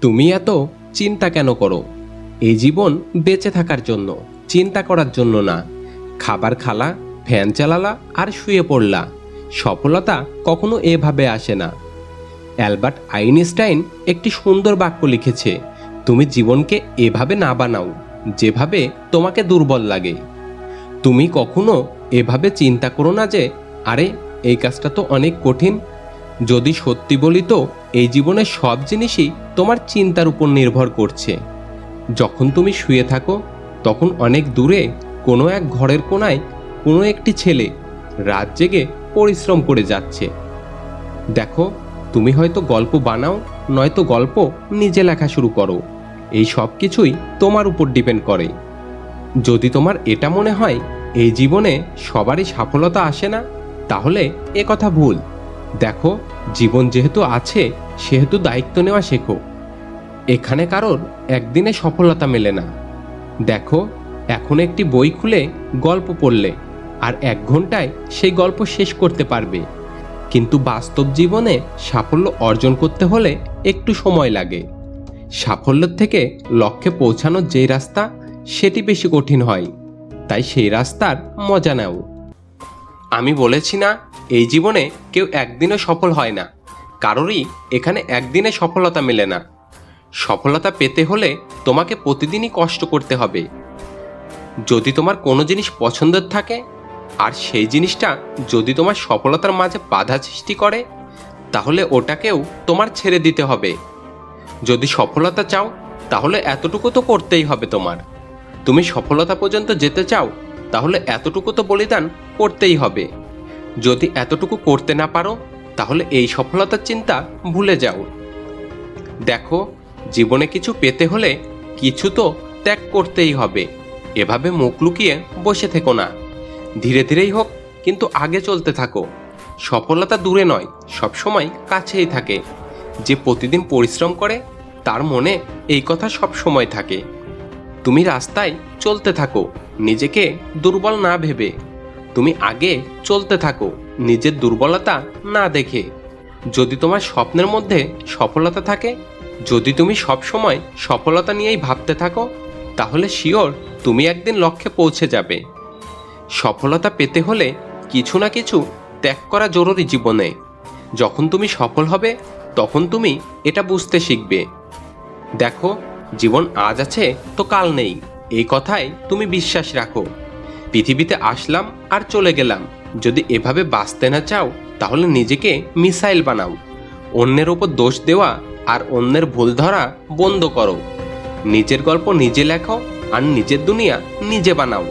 তুমি এত চিন্তা কেন করো? এই জীবন বেঁচে থাকার জন্য, চিন্তা করার জন্য না। খাবার খালা, ফ্যান চালালা আর শুয়ে পড়লা। সফলতা কখনো এভাবে আসে না। অ্যালবার্ট আইনস্টাইন একটি সুন্দর বাক্য লিখেছে, তুমি জীবনকে এভাবে না বানাও যেভাবে তোমাকে দুর্বল লাগে। তুমি কখনো এভাবে চিন্তা করো না যে আরে এই কাজটা তো অনেক কঠিন। যদি সত্যি বলি তো এই জীবনের সব জিনিসই তোমার চিন্তার উপর নির্ভর করছে। যখন তুমি শুয়ে থাকো তখন অনেক দূরে কোনো এক ঘরের কোনায় কোনো একটি ছেলে রাত জেগে পরিশ্রম করে যাচ্ছে। দেখো, তুমি হয়তো গল্প বানাও, নয়তো গল্প নিজে লেখা শুরু করো। এই সব কিছুই তোমার উপর ডিপেন্ড করে। যদি তোমার এটা মনে হয় এই জীবনে সবারই সফলতা আসে না, তাহলে এ কথা ভুল। দেখো, জীবন যেহেতু আছে সেহেতু দায়িত্ব নেওয়া শেখো। এখানে কারোর একদিনে সফলতা মেলে না। দেখো, এখন একটি বই খুলে গল্প পড়লে আর 1 ঘন্টায় সেই গল্প শেষ করতে পারবে, কিন্তু বাস্তব জীবনে সাফল্য অর্জন করতে হলে একটু সময় লাগে। সাফল্যের থেকে লক্ষ্যে পৌঁছানোর যেই রাস্তা সেটি বেশি কঠিন হয়, তাই সেই রাস্তার মজা নাও। আমি বলেছি না এই জীবনে কেউ একদিনে সফল হয় না। কারোরই এখানে একদিনে সফলতা মেলে না। সফলতা পেতে হলে তোমাকে প্রতিদিনই কষ্ট করতে হবে। যদি তোমার কোনো জিনিস পছন্দের থাকে আর সেই জিনিসটা যদি তোমার সফলতার মাঝে বাধা সৃষ্টি করে, তাহলে ওটাকেও তোমার ছেড়ে দিতে হবে। যদি সফলতা চাও তাহলে এতটুকু তো করতেই হবে তোমার। তুমি সফলতা পর্যন্ত যেতে চাও তাহলে এতটুকু তো বলিদান করতেই হবে। যদি এতটুকু করতে না পারো তাহলে এই সফলতার চিন্তা ভুলে যাও। দেখো, জীবনে কিছু পেতে হলে কিছু তো ত্যাগ করতেই হবে। এভাবে মুখ লুকিয়ে বসে থেকো না। ধীরে ধীরেই হোক, কিন্তু আগে চলতে থাকো। সফলতা দূরে নয়, সবসময় কাছেই থাকে। যে প্রতিদিন পরিশ্রম করে তার মনে এই কথা সব সময় থাকে। তুমি রাস্তায় চলতে থাকো, নিজেকে দুর্বল না ভেবে। তুমি আগে চলতে থাকো, নিজের দুর্বলতা না দেখে। যদি তোমার স্বপ্নের মধ্যে সফলতা থাকে, যদি তুমি সব সময় সফলতা নিয়েই ভাবতে থাকো, তাহলে শিওর তুমি একদিন লক্ষ্যে পৌঁছে যাবে। সফলতা পেতে হলে কিছু না কিছু ত্যাগ করা জরুরি জীবনে। যখন তুমি সফল হবে তখন তুমি এটা বুঝতে শিখবে। দেখো, জীবন আজ আছে তো কাল নেই, এই কথায় তুমি বিশ্বাস রাখো। পৃথিবীতে আসলাম আর চলে গেলাম, যদি এভাবে বাঁচতে না চাও তাহলে নিজেকে মিসাইল বানাও। অন্যের ওপর দোষ দেওয়া আর অন্যের ভুল ধরা বন্ধ করো। নিজের গল্প নিজে লেখো আর নিজের দুনিয়া নিজে বানাও।